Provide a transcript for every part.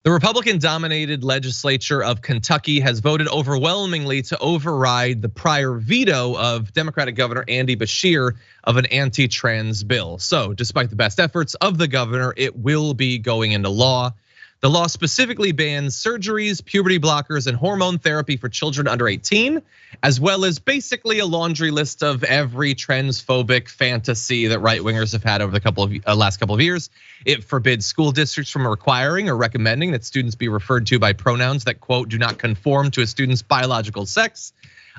The Republican-dominated legislature of Kentucky has voted overwhelmingly to override the prior veto of Democratic Governor Andy Beshear of an anti-trans bill. So, despite the best efforts of the governor, it will be going into law. The law specifically bans surgeries, puberty blockers, and hormone therapy for children under 18, as well as basically a laundry list of every transphobic fantasy that right-wingers have had over the last couple of years. It forbids school districts from requiring or recommending that students be referred to by pronouns that, quote, do not conform to a student's biological sex.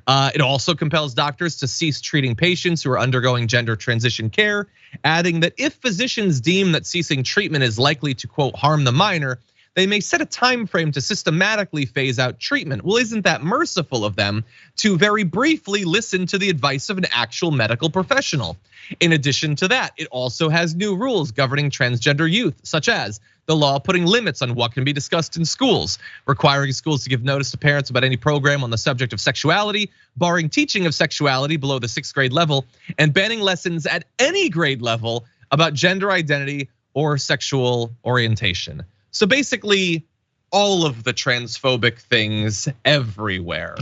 It also compels doctors to cease treating patients who are undergoing gender transition care, adding that if physicians deem that ceasing treatment is likely to, quote, harm the minor, they may set a time frame to systematically phase out treatment. Well, isn't that merciful of them to very briefly listen to the advice of an actual medical professional? In addition to that, it also has new rules governing transgender youth, such as the law putting limits on what can be discussed in schools, requiring schools to give notice to parents about any program on the subject of sexuality, barring teaching of sexuality below the 6th grade level, and banning lessons at any grade level about gender identity or sexual orientation. So basically, all of the transphobic things everywhere.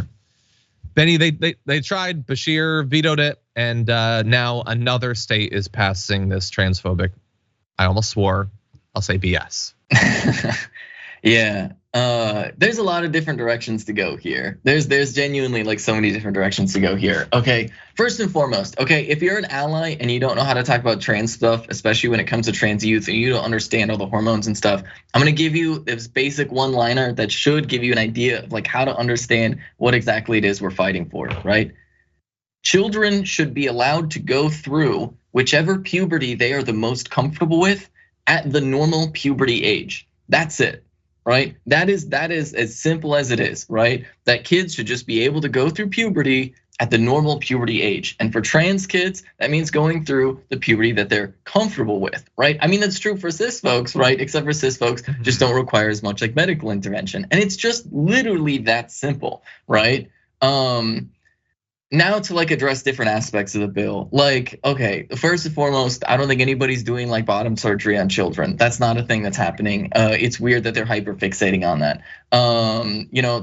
Benny, they tried, Beshear vetoed it, and now another state is passing this transphobic, I almost swore, I'll say BS. Yeah, there's a lot of different directions to go here. There's genuinely like so many different directions to go here. Okay, first and foremost, okay, if you're an ally and you don't know how to talk about trans stuff, especially when it comes to trans youth and you don't understand all the hormones and stuff, I'm gonna give you this basic one-liner that should give you an idea of like how to understand what exactly it is we're fighting for, right? Children should be allowed to go through whichever puberty they are the most comfortable with at the normal puberty age. That's it. Right? That is as simple as it is, right? That kids should just be able to go through puberty at the normal puberty age. And for trans kids, that means going through the puberty that they're comfortable with, right? I mean, that's true for cis folks, right? Except for cis folks just don't require as much like medical intervention. And it's just literally that simple, right? Now to like address different aspects of the bill, like, okay, first and foremost, I don't think anybody's doing like bottom surgery on children. That's not a thing that's happening. It's weird that they're hyper fixating on that.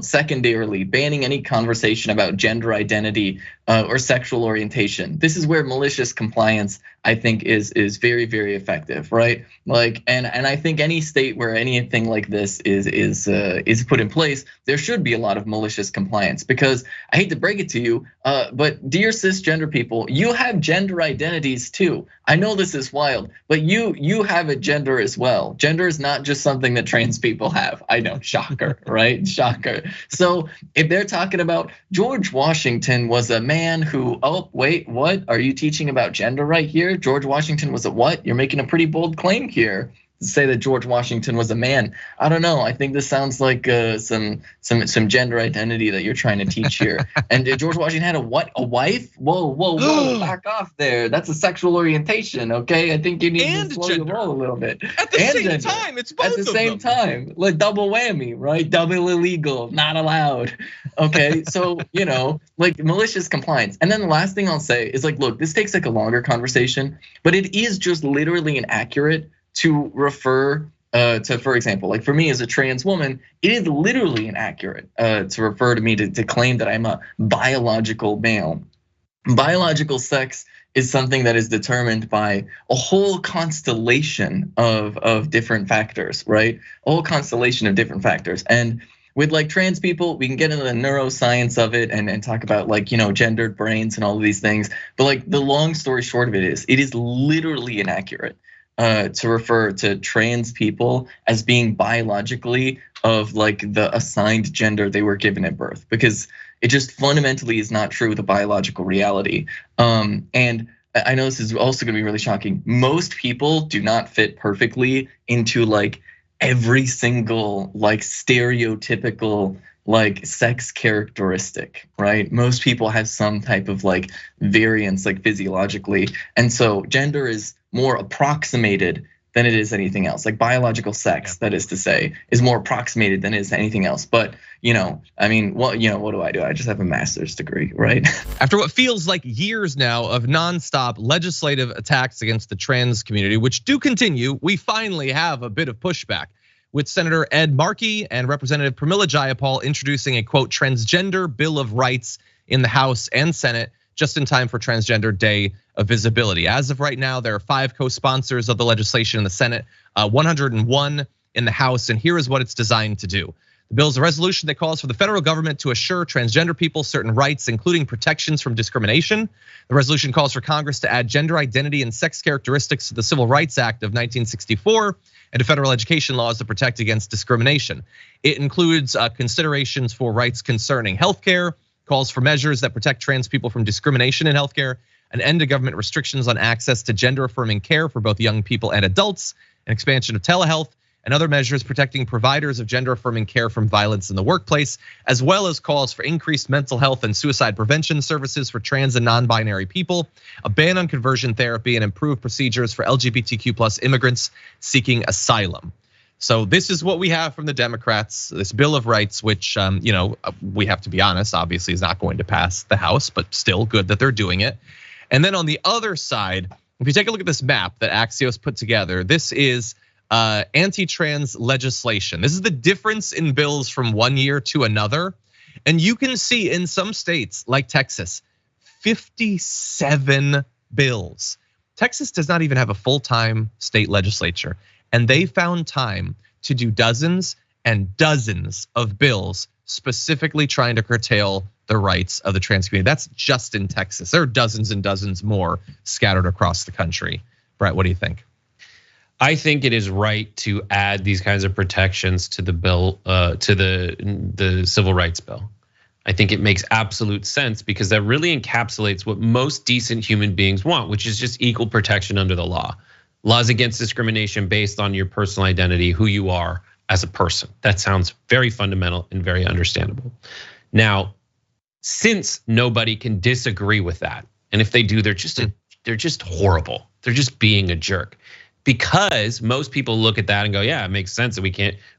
Secondarily, banning any conversation about gender identity or sexual orientation. This is where malicious compliance, I think, is very, very effective, right? Like, and I think any state where anything like this is put in place, there should be a lot of malicious compliance, because I hate to break it to you, but dear cisgender people, you have gender identities too. I know this is wild, but you have a gender as well. Gender is not just something that trans people have. I know, shocker, right? Shocker. So if they're talking about George Washington was a man who, oh wait, what? Are you teaching about gender right here? George Washington was a what? You're making a pretty bold claim here to say that George Washington was a man. I don't know. I think this sounds like some gender identity that you're trying to teach here. And George Washington had a what? A wife? Whoa! Back off there. That's a sexual orientation. Okay, I think you need to slow your roll a little bit. At the same time, it's both at the same time, like double whammy, right? Double illegal, not allowed. Okay, so like malicious compliance. And then the last thing I'll say is like, look, this takes like a longer conversation, but it is just literally inaccurate to refer to, for example, like for me as a trans woman, it is literally inaccurate to refer to me to claim that I'm a biological male. Biological sex is something that is determined by a whole constellation of different factors, right? A whole constellation of different factors. And with like trans people, we can get into the neuroscience of it and talk about like, gendered brains and all of these things. But like the long story short of it is literally inaccurate to refer to trans people as being biologically of like the assigned gender they were given at birth, because it just fundamentally is not true with the biological reality. And I know this is also gonna be really shocking. Most people do not fit perfectly into like every single like stereotypical like sex characteristic, right? Most people have some type of like variance like physiologically. And so gender is more approximated than it is anything else. Like biological sex, that is to say, is more approximated than it is anything else. But I mean, what do? I just have a master's degree, right? After what feels like years now of nonstop legislative attacks against the trans community, which do continue, we finally have a bit of pushback. with Senator Ed Markey and Representative Pramila Jayapal introducing a quote transgender Bill of Rights in the House and Senate just in time for Transgender Day of Visibility. As of right now, there are 5 co-sponsors of the legislation in the Senate, 101 in the House, and here is what it's designed to do. The bill is a resolution that calls for the federal government to assure transgender people certain rights, including protections from discrimination. The resolution calls for Congress to add gender identity and sex characteristics to the Civil Rights Act of 1964 and to federal education laws to protect against discrimination. It includes considerations for rights concerning healthcare, calls for measures that protect trans people from discrimination in healthcare, an end to government restrictions on access to gender-affirming care for both young people and adults, an expansion of telehealth, and other measures protecting providers of gender-affirming care from violence in the workplace, as well as calls for increased mental health and suicide prevention services for trans and non-binary people, a ban on conversion therapy, and improved procedures for LGBTQ+ immigrants seeking asylum. So this is what we have from the Democrats, this Bill of Rights, which we have to be honest, obviously is not going to pass the House, but still good that they're doing it. And then on the other side, if you take a look at this map that Axios put together, this is anti-trans legislation. This is the difference in bills from one year to another. And you can see in some states like Texas, 57 bills. Texas does not even have a full-time state legislature. And they found time to do dozens and dozens of bills specifically trying to curtail the rights of the trans community. That's just in Texas. There are dozens and dozens more scattered across the country. Brett, what do you think? I think it is right to add these kinds of protections to the bill, to the civil rights bill. I think it makes absolute sense because that really encapsulates what most decent human beings want, which is just equal protection under the law. Laws against discrimination based on your personal identity, who you are as a person. That sounds very fundamental and very understandable. Now, since nobody can disagree with that, and if they do, they're just horrible. They're just being a jerk. Because most people look at that and go, yeah, it makes sense that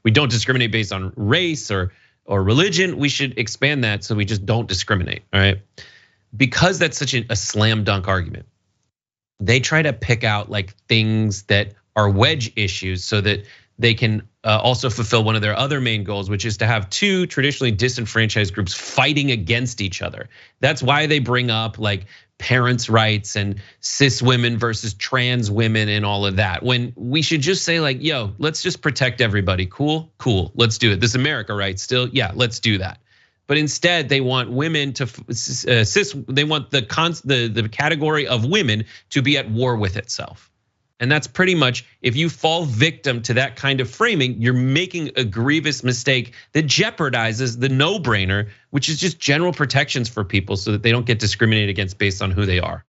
we don't discriminate based on race or religion. We should expand that so we just don't discriminate, all right? Because that's such a slam dunk argument, they try to pick out like things that are wedge issues so that they can also fulfill one of their other main goals, which is to have 2 traditionally disenfranchised groups fighting against each other. That's why they bring up like parents' rights and cis women versus trans women and all of that. When we should just say like, yo, let's just protect everybody. Cool, let's do it. This is America, right? Still, yeah, let's do that. But instead, they want women to they want the category of women to be at war with itself. And that's pretty much, if you fall victim to that kind of framing, you're making a grievous mistake that jeopardizes the no-brainer, which is just general protections for people so that they don't get discriminated against based on who they are.